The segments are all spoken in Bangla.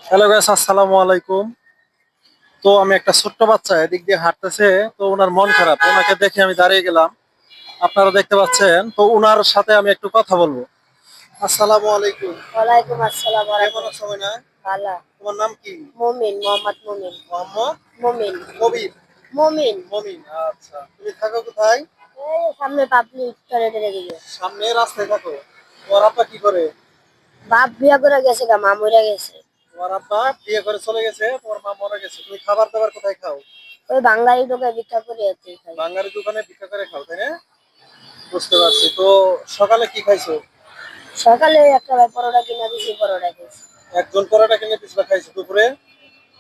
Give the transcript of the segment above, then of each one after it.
হ্যালো গাইস, আসসালামু আলাইকুম। তো আমি একটা ছোট্ট বাচ্চা এদিক দিয়ে হাঁটতেছে। তো ওনার মন খারাপ, ওনাকে দেখে আমি দাঁড়িয়ে গেলাম। আপনারা দেখতে পাচ্ছেন, তো ওনার সাথে আমি একটু কথা বলবো। আসসালামু আলাইকুম। ওয়ালাইকুম আসসালাম ওয়া কেমন আছো রাহমাতুল্লাহ। না? ভালো। তোমার নাম কি? মুমিন, মোহাম্মদ মুমিন। মোহাম্মদ মুমিন। কবির। মুমিন। মমিন, আচ্ছা। তুমি থাকো কোথায়? এই সামনে পাবলিক টয়লেটের দিকে। সামনে রাস্তায় থাকো। তোমার আব্বা কি করে? বাপ বিয়া করে গেছে গা, মা মরে গেছে। তোমার আব্বা বিয়ে করে চলে গেছে, তোমার মা মারা গেছে। তুমি খাবার দাবার কোথায় খাও? ওই বাঙালি টোকে ভিক্ষা করে এতে খাই। বাঙালি দোকানে ভিক্ষা করে খাও, তাই না? বুঝতে পারছি। তো সকালে কি খাইছো? সকালে একটা ভাই পরোটা কিনা দিছি, পরোটা খেয়েছি। একজন পরোটা কিনে পিছলা খাইছো। দুপুরে?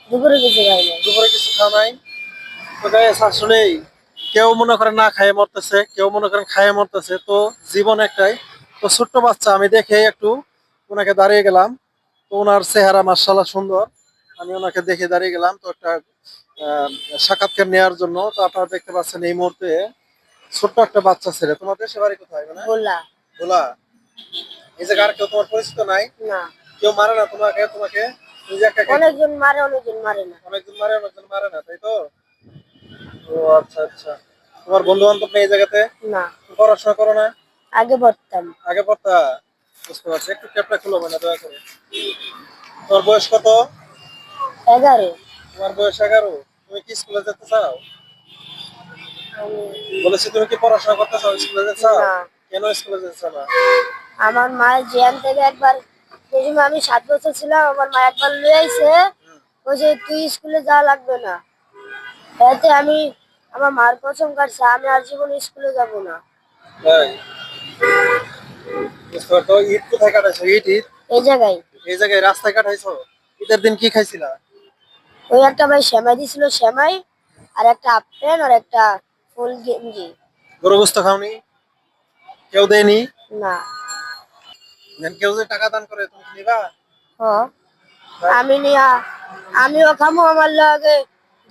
দুপুরে কিছু খাই নাই। দুপুরে কিছু খাও নাই? তো গাইস, আসলেই কেউ মনে করেন না খাইয়ে মরতেছে, কেউ মনে করেন খাইয়ে মরতেছে। তো জীবন একটাই। তো ছোট্ট বাচ্চা, আমি দেখে একটু ওনাকে দাঁড়িয়ে গেলাম। তো ওনার চেহারা মার্শাল্লাহ সুন্দর। আমি ওনাকে দেখে দাঁড়িয়ে গেলাম তো একটা আহ, সাক্ষাৎকার নেওয়ার জন্য। তো আপনারা দেখতে পাচ্ছেন এই মুহূর্তে ছোট্ট একটা বাচ্চা ছেলে। তোমাদের সে বাড়ি কোথায় মানে? গোলা। ভোলা। এই জায়গায় আর কেউ তোমার পরিচিত নাই? না। কেউ মারে না তোমাকে? তোমাকে নিজে একা একাই অনেকজন মারে, অনেকজন মারে না। অনেকজন মারে, অনেকজন মারে না, তাই তো? ও আচ্ছা আচ্ছা। তোমার বন্ধু বান্ধব নেই এই জায়গাতে? না। তুমি পড়াশোনা করো না? আগে পড়তাম। আগে পড়তা? বুঝতে পারছি। একটু ক্যাপটা খুলো মানে দয়া করে। তোমার বয়স কত? 11। তোমার বয়স 11। তুমি কি স্কুলে যেতে চাও? আমি- বলেছি, তুমি কি পড়াশোনা করতে চাও, স্কুলে যেতে চাও? না। কেন স্কুলে যেতে চাও না? আমার মায়ের জিয়ান থেকে একবার, সেই সময় আমি 7 বছর ছিলাম, আমার মা একবার লয়ে আইছে। হুম, বলছে তুই স্কুলে যাওয়া লাগবে না। এতে আমি, আমার মার কসম কাটছে আমি আর জীবনে স্কুলে যাব না। তাই? বুঝতে পারতো। ঈদ কোথায় কাটাইছো? ঈদ ঈদ এই জায়গায় এই জায়গায় রাস্তায় কাটাইছো? ঈদের দিন কি খাইছিলা? ওই একটা ভাই সেমাই দিছিল, সেমাই আর একটা হাফ প্যান্ট আর একটা ফুল গেঞ্জি। গরু গোস্ত খাওনি? কেউ দেয়নি? না। দেন কেউ যে টাকা দান করে, তুমি কি নিবা? হ, আমি নিয়া, আমিও খামো, আমার লগে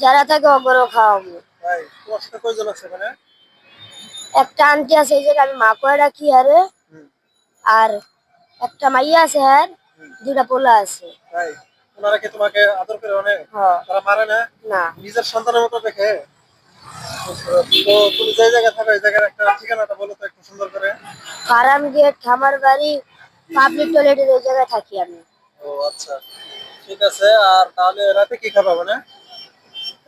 যারা থাকে ওগরও খাওয়াবো। তাই? তোমার সাথে কয়জন আছে মানে? একটা আন্টি আছে এই জায়গায়, আমি মা করে রাখি আরে। হুম, আর একটা মাইয়া আছে, হ্যাঁ। হুম। দুটা পোলা আছে। তাই? ওনারা কি তোমাকে আদর করে অনেক? হ। তারা মারে না? না। নিজের সন্তানের মতো দেখে? তো তুমি যে জায়গায় থাকো, এই জায়গার একটা ঠিকানাটা বলো তো একটু সুন্দর করে। ফার্ম গেট, খামার বাড়ি, পাবলিক টয়লেটের ওই জায়গায় থাকি আমি। ও আচ্ছা, ঠিক আছে। আর তাহলে রাতে কি খাবা মানে?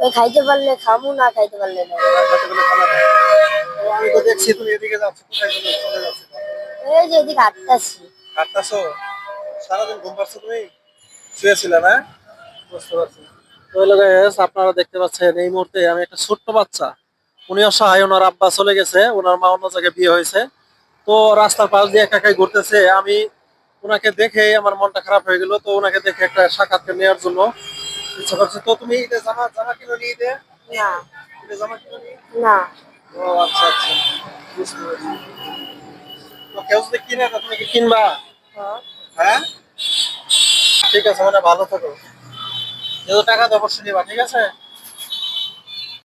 ওই খাইতে পারলে খামু, না খাইতে পারলে না। রাতে বেলা খানা খাও? তো আমি তো দেখছি তুমি এদিকে যাচ্ছ, কোথায় চলে যাচ্ছ? এই যে এদিকে হাঁটতাছি। হাঁটতাছো? সারাদিন ঘুম পাচ্ছ তুমি? শুয়েছিলে না? বুঝতে পারছি। তো হলো guys, আপনারা দেখতে পাচ্ছেন এই মুহূর্তে আমি একটা ছোট্ট বাচ্চা। উনি অসহায়, ওনার আব্বা চলে গেছে, ওনার মা অন্য জায়গায় বিয়ে হয়েছে। তো রাস্তার পাশ দিয়ে একা একাই ঘুরতেছে। আমি ওনাকে দেখে আমার মনটা খারাপ হয়ে গেল। তো ওনাকে দেখে একটা সাক্ষাৎকার নেওয়ার জন্য ইচ্ছা করছে। তো তুমি ঈদে জামা জামা কিনো নি? ঈদে না। ঈদে জামা কিনো নি? না। ও আচ্ছা আচ্ছা, বুঝতে পারছি। তো কেউ যদি কিনে তো তুমি কি কিনবা? হ্যাঁ। হ্যাঁ, ঠিক আছে, মানে ভালো থাকো। যেহেতু টাকা তো অবশ্যই নিবা, ঠিক আছে?